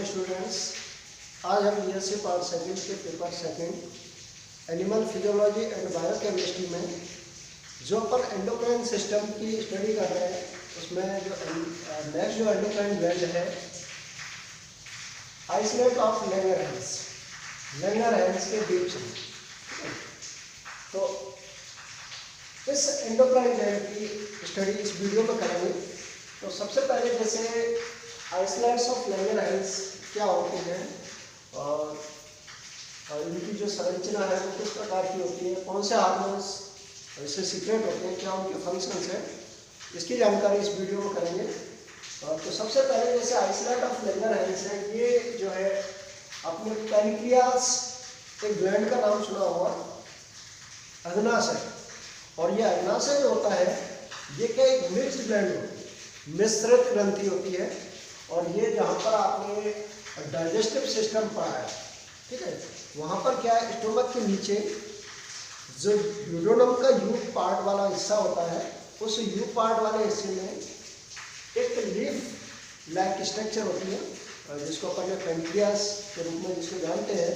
नमस्ते स्टूडेंट्स। आज हम बीएससी पार्ट सेकंड के paper second animal physiology and biochemistry में जो अपन एंडोक्राइन सिस्टम की स्टडी कर रहे हैं उसमें जो नेक्स्ट जो एंडोक्राइन ग्लैंड है आइसोलेट ऑफ लैंगरहैंस के बीच में। तो इस एंडोक्राइन ग्लैंड की स्टडी इस वीडियो में करेंगे। तो सबसे पहले जैसे आइसोलेट्स ऑफ लैंगरहैंस क्या होते हैं और इनकी जो संरचना है वो किस प्रकार की होती है, कौन से हार्मोन्स इससे सीक्रेट होते हैं, क्या उनके फंक्शंस हैं, इसकी जानकारी इस वीडियो में करेंगे। तो सबसे पहले जैसे आइसोलेट ऑफ लैंगरहैंस है, ये जो है अपने पैनक्रियास एक ग्लैंड का नाम सुना होगा, अग्नाशय। और ये अग्नाशय जो होता है ये क्या एक मिक्स्ड ग्लैंड होती है, मिश्रित ग्रंथि होती है। और ये जहाँ पर आपने डाइजेस्टिव सिस्टम पढ़ा है, ठीक है, वहाँ पर क्या है, स्टोमक के नीचे जो यूरोनम का यू पार्ट वाला हिस्सा होता है, उस यू पार्ट वाले हिस्से में एक लीफ लाइक स्ट्रक्चर होती है जिसको अपन पेनक्रियास के रूप में जिसको जानते हैं।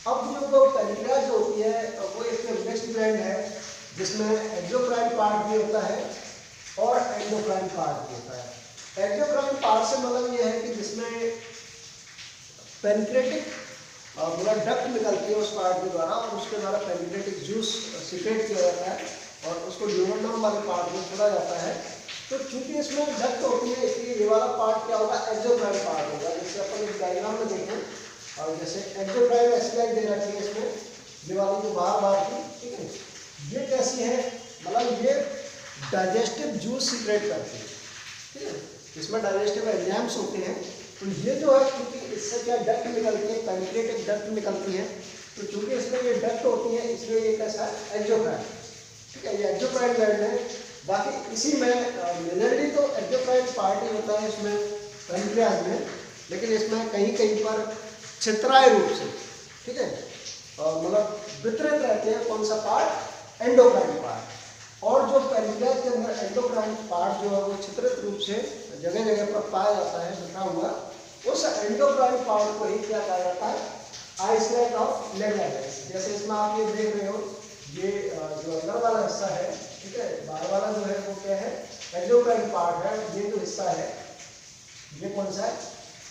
अब जो वो पेनक्रियास जो होती है वो एक मिक्स्ड ग्लैंड है जिसमें एक्सोक्राइन पार्ट भी होता है और एंडोक्राइन पार्ट भी होता है। एक्सोक्राइन पार्ट से मतलब ये है कि जिसमें पेनक्रेटिक ब्लड डक्ट निकलती है उस पार्ट के द्वारा और उसके द्वारा पेनक्रेटिक जूस सीक्रेट किया जाता है और उसको ड्यूरोनम वाले पार्ट में छोड़ा जाता है। तो चूंकि इसमें डक्ट होती है इसलिए ये वाला पार्ट क्या होगा, एक्सोक्राइन पार्ट होगा। जैसे अपन इस डायग्राम में देखें और जैसे एक्सोक्राइन एस्पेक्ट दे रखी है इसमें, ये वाली जो बाहर की, ठीक है, ये कैसी है, मतलब ये डाइजेस्टिव जूस सीक्रेट करती है, ठीक है, इसमें डाइजेस्टिव एंजाइम्स होते हैं। तो ये जो है क्योंकि इससे क्या डक्ट निकलती है, पेनिट्रेटिव डक्ट निकलती है, तो चूंकि इसमें ये डक्ट होती है इसलिए ये कैसा है, एक्सोक्राइन, ठीक है, ये एक्सोक्राइन ग्लैंड है। बाकी इसी में मेजरली तो एक्सोक्राइन पार्ट ही होता है इसमें पेनक्रियास में, लेकिन इसमें कहीं कहीं पर छितराए रूप से, ठीक है, मतलब वितरित रहते हैं। कौन सा पार्ट, एंडोक्राइन पार्ट। और जो पेनक्रियास के अंदर एंडोक्राइन पार्ट जो है वो छिद्रित रूप से जगह जगह पर पाया जाता है बिखरा हुआ, उस एंडोक्राइन पार्ट को ही क्या कहा जाता है, आइसोलेट ऑफ लैंगरहैंस। जैसे इसमें आप ये देख रहे हो, ये जो अंदर वाला हिस्सा है, ठीक है, बाहर वाला जो है वो क्या है, एंडोक्राइन पार्ट है। ये जो हिस्सा है ये कौन सा है,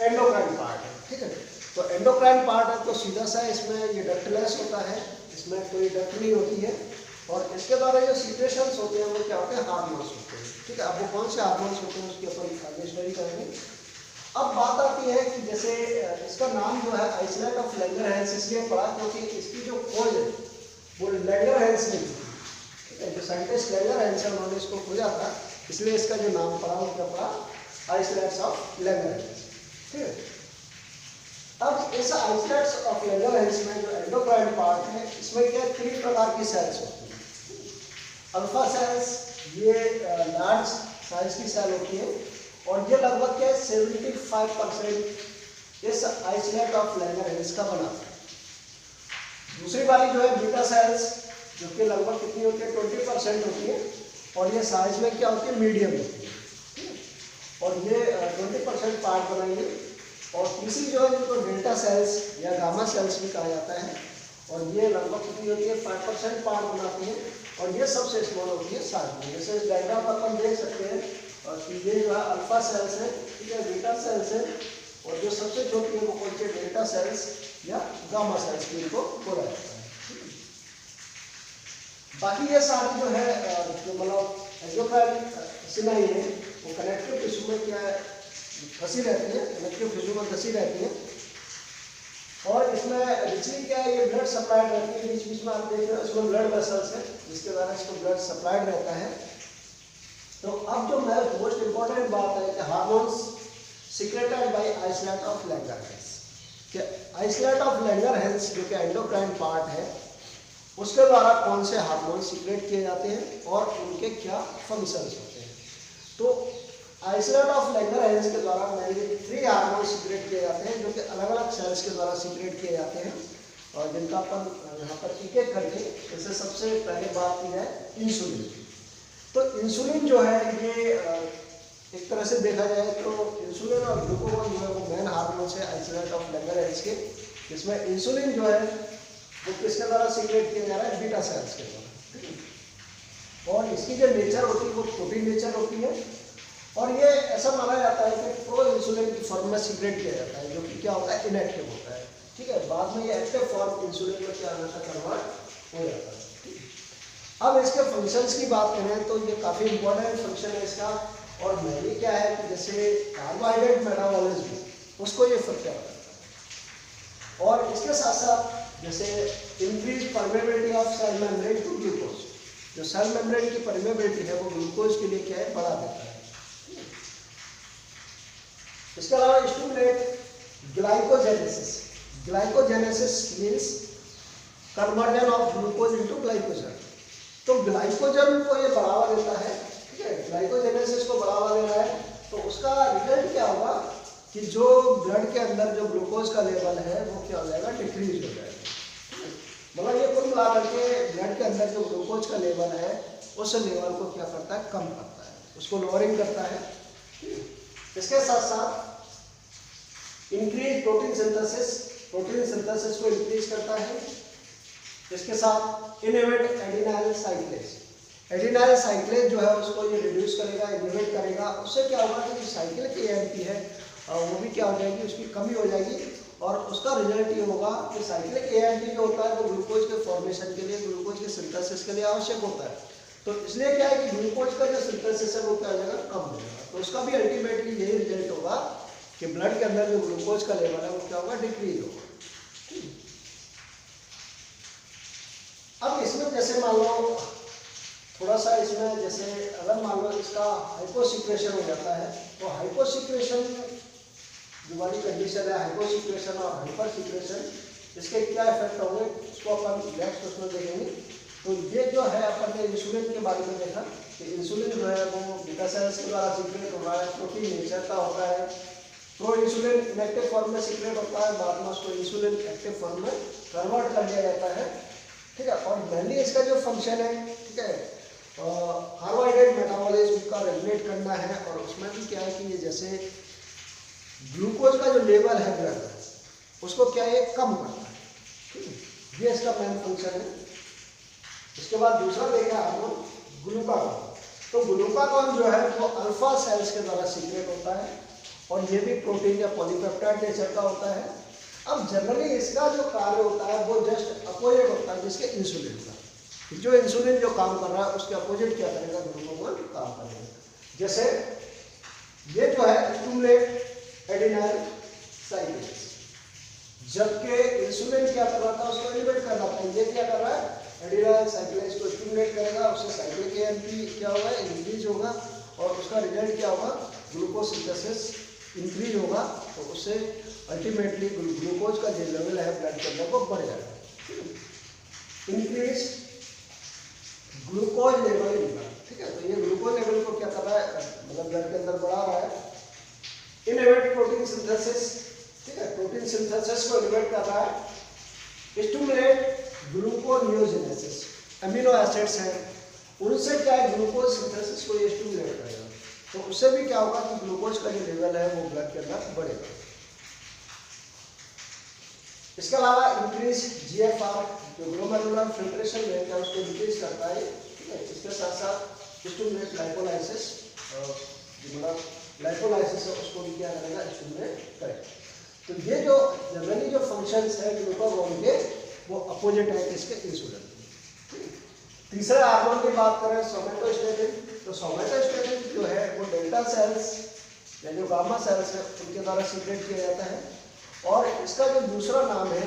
एंडोक्राइन पार्ट है, ठीक है। तो एंडोक्राइन पार्ट है तो सीधा सा इसमें ये डक्टलेस होता है, इसमें कोई डक्ट नहीं होती है और इसके द्वारा जो सीक्रेशंस होते हैं वो क्या होते हैं, हार्मोन्स होते हैं, ठीक है। अब वो कौन से हार्मोन्स होते हैं उसकी अपन आगे स्टडी करेंगे। अब बात आती है कि जैसे इसका नाम जो है आइसोलेट ऑफ लैंगरहैंस इसलिए पड़ा क्योंकि इसकी जो खोज है वो लैंगरहैंस ने की, ठीक है, जो साइंटिस्ट लैंगरहैंस है उन्होंने इसको खोजा था, इसलिए इसका जो नाम पड़ा वो क्या पड़ा, आइसोलेट्स ऑफ लैंगरहैंस, ठीक है। अब इस आइसोलेट्स ऑफ लैंगरहैंस में जो एंडोक्राइन पार्ट है इसमें क्या 3 प्रकार की सेल्स होती है। अल्फा सेल्स ये लार्ज साइज की सेल होती है और ये लगभग क्या 75% इस आइसोलेट ऑफ लैंगरहैंस का बनाता है। दूसरी वाली जो है बीटा सेल्स जो कि लगभग कितनी होती है, 20% होती है और ये साइज में क्या होती है, मीडियम होती है और ये 20% पार्ट बनाएंगे। और तीसरी जो है जिनको डेल्टा सेल्स या गामा सेल्स भी कहा जाता है और ये लगभग कितनी होती है, 5% पार्ट बनाती है और ये सबसे स्मॉल होती है साइज में। जैसे इस डायग्राम पर अपन देख सकते हैं कि ये जो है अल्फा सेल्स है, ठीक है, बीटा सेल्स है और जो सबसे छोटी है वो कौन सी, डेल्टा सेल्स या गामा सेल्स भी इनको बोला जाता है। बाकी ये सारी जो है जो मतलब एक्सोक्राइन सिनाई है वो कनेक्टिव टिश्यू में क्या है, फंसी रहती है, कनेक्टिव टिश्यू में फंसी रहती है और इसमें रिचली क्या है, ये ब्लड सप्लाइड रहती है। बीच बीच में आप देख रहे हो इसमें ब्लड वेसल्स है जिसके द्वारा इसको ब्लड सप्लाइड रहता है। तो अब जो मोस्ट इम्पोर्टेंट बात है कि hormones secreted by isolate of Langerhans, कि आइसोलेट ऑफ लैंगरहैंस जो कि एंडोक्राइन पार्ट है उसके द्वारा कौन से हार्मोन सीक्रेट किए जाते हैं और उनके क्या फंक्शंस होते हैं। तो आइसोलेट ऑफ लैंगरहैंस के द्वारा मेनली 3 हार्मोन सीक्रेट किए जाते हैं जो कि अलग अलग सेल्स के द्वारा सीक्रेट किए जाते हैं और जिनका अपन यहाँ पर एक एक करके, जैसे सबसे पहले बात की जाए इंसुलिन। तो इंसुलिन जो है ये एक तरह से देखा जाए तो इंसुलिन और ग्लूकागॉन जो है वो मेन हार्मोन्स है आइसोलेट ऑफ लैंगरहैंस के, जिसमें इंसुलिन जो है वो किसके द्वारा सीक्रेट किया जा रहा है, बीटा सेल्स के द्वारा। और इसकी जो नेचर होती है वो प्रोटीन नेचर होती है, और ये ऐसा माना जाता है कि प्रो इंसुलिन की फॉर्म में सीक्रेट किया जाता है, जो कि क्या होता है, इनएक्टिव होता है। ठीक है, बाद में ये एक्टिव फॉर्म इंसुलिन में क्या होता है, कन्वर्ट हो जाता है। अब इसके फंक्शंस की बात करें तो ये काफ़ी इंपॉर्टेंट फंक्शन है इसका, और मेनली क्या है कि जैसे कार्बोहाइड्रेट मेटाबॉलिज्म उसको ये इफेक्ट करता है, और इसके साथ साथ जैसे increase permeability of cell membrane to glucose, जो सेल मेम्ब्रेन की परमेबिलिटी है वो ग्लूकोज के लिए क्या है, बढ़ा देता है। इसके अलावा stimulate glycogenesis, glycogenesis means conversion of glucose into glycogen, तो ग्लाइकोजन को ये बढ़ावा देता है। ठीक है, ग्लाइकोजेनेसिस को बढ़ावा दे रहा है, तो उसका रिजल्ट क्या होगा कि जो ब्लड के अंदर जो ग्लूकोज का लेवल है वो क्या हो जाएगा, डिक्रीज हो जाएगा। मतलब ये कुल मिला करके ब्लड के अंदर जो ग्लूकोज का लेवल है उस लेवल को क्या करता है, कम करता है, उसको लोअरिंग करता है। इसके साथ साथ increase protein synthesis, protein synthesis को इंक्रीज करता है। इसके साथ इनहिबिट एडिनाइल साइक्लेज, एडिनाइल साइक्लेज जो है उसको ये रिड्यूस करेगा, इनहिबिट करेगा। उससे क्या होगा कि जो साइक्लिक एएमपी है वो भी क्या हो जाएगी, उसकी कमी हो जाएगी, और उसका रिजल्ट ये होगा कि साइक्लिक एएमपी जो होता है वो ग्लूकोज के फॉर्मेशन के लिए, ग्लूकोज के सिंथेसिस के लिए आवश्यक होता है। तो इसलिए क्या है कि ग्लूकोज का जो सिंथेसिस है वो क्या हो जाएगा, कम हो जाएगा। तो उसका भी अल्टीमेटली यही रिजल्ट होगा कि ब्लड के अंदर जो ग्लूकोज का लेवल है वो क्या होगा, डिक्रीज होगा। अब इसमें जैसे मान लो थोड़ा सा इसमें जैसे अगर मान लो इसका हाइपोसिक्रेशन हो जाता है, तो हाइपोसिक्रेशन जो वाली कंडीशन है, हाइपोसिक्रेशन और हाइपर सिक्रेशन, इसके क्या इफेक्ट होंगे उसको अपन नेक्स्ट उसमें देखेंगे। तो ये जो है अपन ने इंसुलिन के बारे में देखा कि इंसुलिन जो है वो बीटा सेल्स के द्वारा सीक्रेट हो रहा है, प्रोटीन नेचर का होता है। प्रो इंसुलिन इनएक्टिव फॉर्म में सीक्रेट होता है, बाद में उसको इंसुलिन एक्टिव फॉर्म में कन्वर्ट कर दिया जाता है। ठीक है, और मेनली इसका जो फंक्शन है, ठीक है, कार्बोहाइड्रेट मेटाबॉलिज्म का रेगुलेट करना है, और उसमें भी क्या है कि ये जैसे ग्लूकोज का जो लेवल है ब्लड उसको क्या है, कम करता है। ठीक है, ये इसका मेन फंक्शन है। इसके बाद दूसरा देखा हम लोग ग्लूकागॉन, तो ग्लूकागॉन जो है वो अल्फा सेल्स के द्वारा सीक्रेट होता है, और ये भी प्रोटीन या पॉलीपेप्टाइड नेचर का होता है। अब जनरली इसका जो कार्य होता है वो जस्ट अपोजिट होता है जिसके इंसुलिन का, जो इंसुलिन जो काम कर रहा है उसके अपोजिट क्या करेगा, ग्लूकागॉन काम करेगा। जैसे ये जो है स्टिमुलेट एडिनाइल साइक्लेज, जबकि इंसुलिन क्या कर रहा था, उसको इनहिबिट कर रहा था, ये क्या कर रहा है, एडिनाइल साइक्लेज को स्टिमुलेट करेगा, उससे साइक्लिक एएमपी क्या होगा, इंक्रीज होगा, और उसका रिजल्ट क्या होगा, ग्लूकोज सिंथेसिस इंक्रीज होगा, तो उससे अल्टीमेटली ग्लूकोज का जो लेवल है ब्लड के अंदर वो बढ़ जाएगा। Increase glucose level in blood, ठीक है, तो ये ग्लूकोज लेवल को क्या कर रहा है, मतलब ब्लड के अंदर बढ़ा रहा है। इनहिबिट प्रोटीन सिंथेसिस, ठीक है, प्रोटीन सिंथेसिस को इनहिबिट कर रहा है। स्टिमुलेट ग्लूकोनियोजेनेसिस, अमीनो एसिड्स हैं उनसे क्या है, ग्लूकोज सिंथेसिस को ये स्टिमुलेट करेगा, तो उससे भी क्या होगा कि ग्लूकोज का जो लेवल है वो ब्लड के अंदर बढ़ेगा। इसके अलावा इंक्रीज जीएफआर, जो ग्लोमेरुलर फिल्ट्रेशन रेट है उसको इंक्रीज करता है। ठीक है, इसके साथ साथ स्टिमुलेट लाइपोलाइसिस, मतलब लाइपोलाइसिस है उसको भी क्या करेगा, स्टिमुलेट करेगा। तो ये जो जनरली जो फंक्शंस है ग्लूकागॉन के वो अपोजिट है इसके इंसुलिन। तीसरे हार्मोन की बात करें सोमेटोस्टेटिन, तो सोमेटोस्टेटिन जो है वो डेल्टा सेल्स या जो गामा सेल्स है उनके द्वारा सीक्रेट किया जाता है, और इसका जो दूसरा नाम है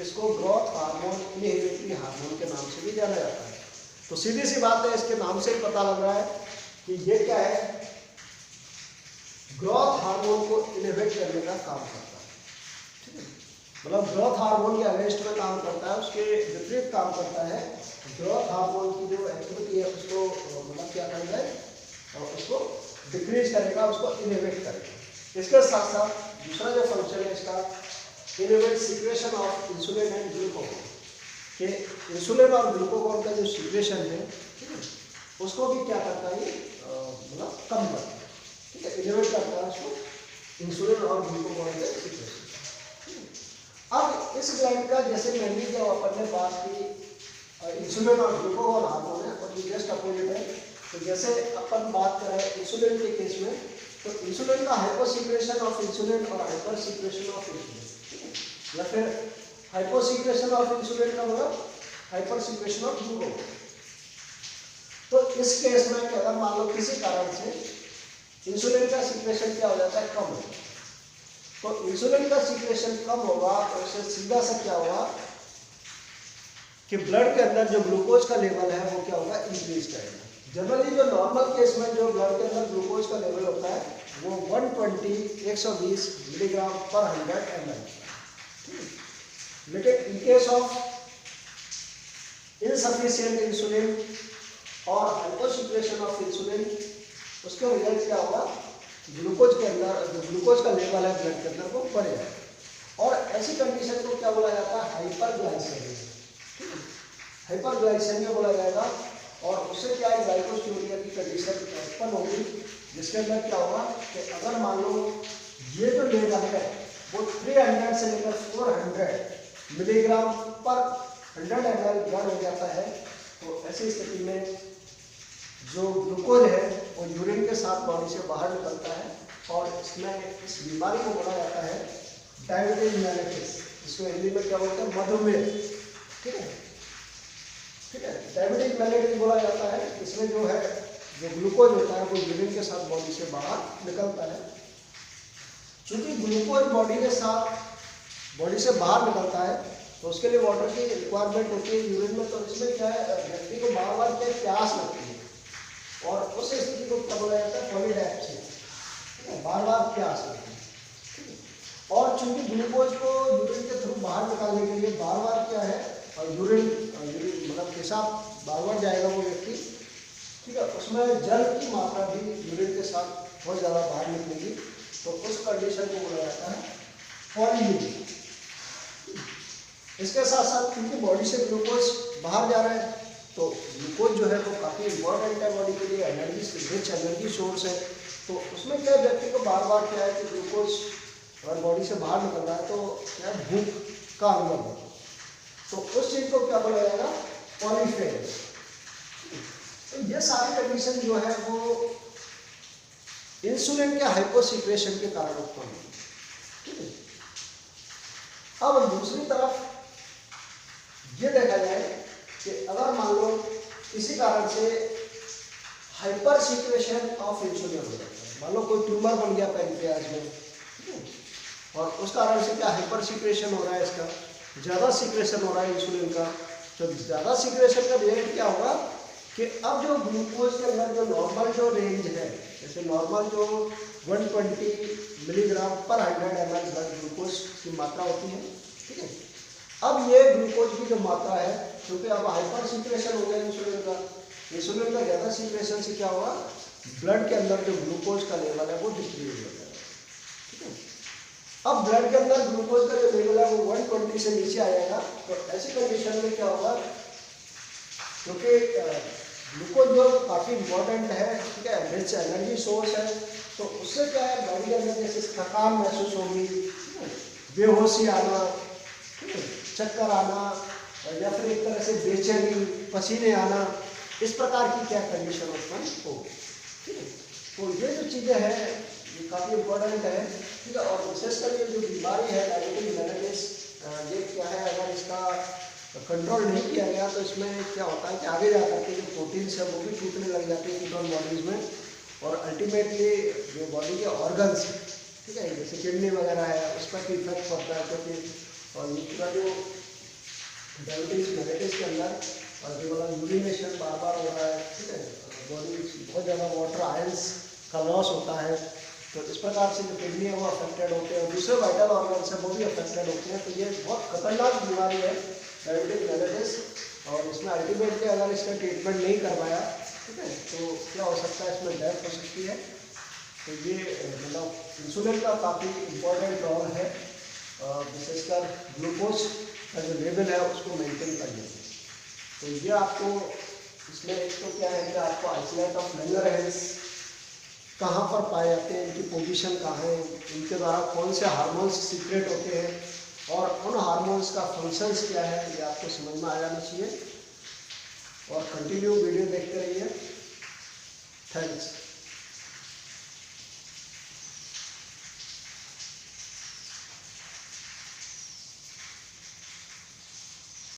इसको ग्रोथ हार्मोन, इनहिबिटरी हार्मोन के नाम से भी जाना जाता है। तो सीधी सी बात है, इसके नाम से पता लग रहा है कि ये क्या है, ग्रोथ हार्मोन को इनहिबिट करने का काम करता है। ठीक है, मतलब ग्रोथ हार्मोन के अगेंस्ट में काम करता है, उसके विपरीत काम करता है। ग्रोथ हार्मोन की जो एक्टिविटी है उसको मतलब क्या करेगा, उसको डिक्रीज करेगा, उसको इनहिबिट करेगा। इसके साथ साथ दूसरा जो फंक्शन है इसका, inhibit secretion of insulin and glucagon, कि इंसुलिन और ग्लूकागॉन का जो सीक्रेशन है, ठीक है, उसको भी क्या करता है, मतलब कम करता है। ठीक है, इलिवेट करता है उसको इंसुलिन और ग्लूकागॉन के सीक्रेशन। अब इस ग्लैंड का जैसे मेनली जब अपन ने बात की इंसुलिन और ग्लूकागॉन हार्मोन है और ये जस्ट अपोजिट है। तो जैसे अपन बात कर रहे हैं इंसुलिन के केस में, तो इंसुलिन का हाइपर सीक्रेशन ऑफ इंसुलिन और हाइपर सीक्रेशन ऑफ इंसुलिन, या फिर हाइपर सीक्रेशन ऑफ इंसुलिन का मतलब हाइपर सीक्रेशन ऑफ ग्लूकागॉन। तो इस केस में अगर मान लो किसी कारण से इंसुलिन का सीक्रेशन क्या हो जाता है, कम हो, तो इंसुलिन का सीक्रेशन कम होगा तो उससे सीधा सा क्या होगा कि ब्लड के अंदर जो ग्लूकोज का लेवल है वो क्या होगा, इंक्रीज करेगा। जनरली जो नॉर्मल केस में जो ब्लड के अंदर ग्लूकोज का लेवल होता है वो 120 मिलीग्राम पर 100 ml, लेकिन in case of insufficient insulin और हाइपोसिक्रेशन ऑफ इंसुलिन, उसका रिजल्ट क्या होगा, ग्लूकोज के अंदर जो ग्लूकोज का लेवल है ब्लड के अंदर वो बढ़ेगा, और ऐसी कंडीशन को क्या बोला जाता है, हाइपरग्लाइसेमिया। हाइपरग्लाइसेमिया बोला जाएगा, और उससे क्या है, ग्लाइकोस्यूरिया की कंडीशन उत्पन्न होगी, जिसके अंदर क्या होगा कि अगर मान लो ये जो लेवल है वो 300 से लेकर 400 मिलीग्राम पर 100 ml ब्लड हो जाता है, तो ऐसी स्थिति में जो ग्लूकोज है वो यूरिन के साथ बॉडी से बाहर निकलता है, और इसमें इस बीमारी को बोला जाता है डायबिटीज मेलिटस, जिसको हिंदी में क्या बोलते हैं, मधुमेह। ठीक है, ठीक है, डायबिटीज मेलिटस बोला जाता है। इसमें जो है जो ग्लूकोज होता है वो यूरिन के साथ बॉडी से बाहर निकलता है। क्योंकि ग्लूकोज बॉडी से बाहर निकलता है तो उसके लिए वाटर की रिक्वायरमेंट होती है यूरिन में, तो इसमें क्या है, व्यक्ति को बार बार क्या प्यास लगती है, और उस स्थिति को क्या बोला जाता है, पॉलीडायप्सिया, बार बार प्यास लगती है। और चूंकि ग्लूकोज को यूरिन के थ्रू बाहर निकालने के लिए बार बार क्या है, और यूरिन मतलब पेशाब बार बार जाएगा वो व्यक्ति, ठीक है, उसमें जल की मात्रा भी यूरिन के साथ बहुत ज़्यादा बाहर निकलेगी, तो उस कंडीशन को बोला जाता है पॉलीयूरिया। इसके साथ साथ क्योंकि बॉडी से ग्लूकोज बाहर जा रहा है, तो ग्लूकोज जो है वो काफ़ी इंपॉर्टेंट है बॉडी के लिए, रिच एनर्जी सोर्स है, तो उसमें क्या व्यक्ति को बार बार क्या है कि ग्लूकोज अगर बॉडी से बाहर निकल रहा है तो क्या भूख का अनुभव होगा, तो उस चीज़ को क्या बोला जाएगा, पॉलीफेज। तो ये सारी कंडीशन जो है वो इंसुलिन के हाइपोसिक्रेशन के कारण उत्पन्न होगी। ठीक है, अब दूसरी तरफ ये देखा जाए कि अगर मान लो किसी कारण से हाइपर सीक्रेशन ऑफ इंसुलिन हो जाता है, मान लो कोई ट्यूमर बन गया पैनक्रियाज में, और उस कारण से क्या हाइपर सीक्रेशन हो रहा है, इसका ज़्यादा सीक्रेशन हो रहा है इंसुलिन का, तो ज़्यादा सीक्रेशन का रिजल्ट क्या होगा कि अब जो ग्लूकोज के अंदर जो नॉर्मल जो रेंज है, जैसे नॉर्मल जो 120 मिलीग्राम पर 100 ml ब्लड ग्लूकोज की मात्रा होती है, ठीक है, अब ये ग्लूकोज की जो मात्रा है, क्योंकि अब हाइपर सीक्रेशन हो गया इंसुलिन का ज़्यादा सीक्रेशन से क्या होगा, ब्लड के अंदर जो ग्लूकोज का लेवल है वो डिक्रीज हो जाएगा। ठीक है, अब ब्लड के अंदर ग्लूकोज का जो लेवल है वो 120 से नीचे आ जाएगा, तो ऐसी कंडीशन में क्या होगा, क्योंकि ग्लूकोज जो काफ़ी इंपॉर्टेंट है, ठीक है, रिच एनर्जी सोर्स है, तो उससे क्या है, बॉडी के अंदर जैसे थकान महसूस होगी, बेहोशी आना, ठीक है, चक्कर आना, या फिर एक तरह से बेचैनी, पसीने आना, इस प्रकार की क्या कंडीशन उत्पन्न होगी। ठीक है, तो ये जो चीज़ें हैं ये काफ़ी इंपॉर्टेंट है। ठीक है, और विशेषकर ये जो बीमारी है डायबिटीज मेलिटस, ये क्या है, अगर इसका कंट्रोल नहीं किया गया तो इसमें क्या होता है कि आगे जा करके जो प्रोटीन्स है वो भी टूटने लग जाते हैं कीटोन बॉडीज़ में, और अल्टीमेटली जो बॉडी के ऑर्गन्स, ठीक है, जैसे किडनी वगैरह है उस पर भी इफेक्ट पड़ता है, क्योंकि और पूरा जो डायबिटीज मेलिटस के अंदर और जो वाला यूरिनेशन बार बार हो रहा है, ठीक है, बॉडी बहुत ज़्यादा वाटर आयंस का लॉस होता है, तो इस प्रकार से जो किडनी है वो अफेक्टेड होते हैं, और दूसरे वाइटल ऑर्गन्स हैं वो भी अफेक्टेड होते हैं। तो ये बहुत खतरनाक बीमारी है डायबिटीज मेलिटस, और इसमें अल्टीमेटली अगर इसका ट्रीटमेंट नहीं करवाया, ठीक है, तो क्या हो सकता है, इसमें डेथ हो सकती है। तो ये मतलब इंसुलिन का काफ़ी इम्पोर्टेंट रोल है, विशेषकर ग्लूकोज का जो लेवल है उसको मेंटेन करने में। तो ये आपको इसमें एक तो क्या है कि आपको आइसोलेट ऑफ लैंगरहैंस कहाँ पर पाए जाते हैं, इनकी पोजीशन कहाँ है, इनके द्वारा कौन से हार्मोन्स सीक्रेट होते हैं और उन हार्मोन्स का फंक्शंस क्या है, ये आपको समझ में आ जाना चाहिए। और कंटिन्यू वीडियो देखते रहिए। थैंक्स।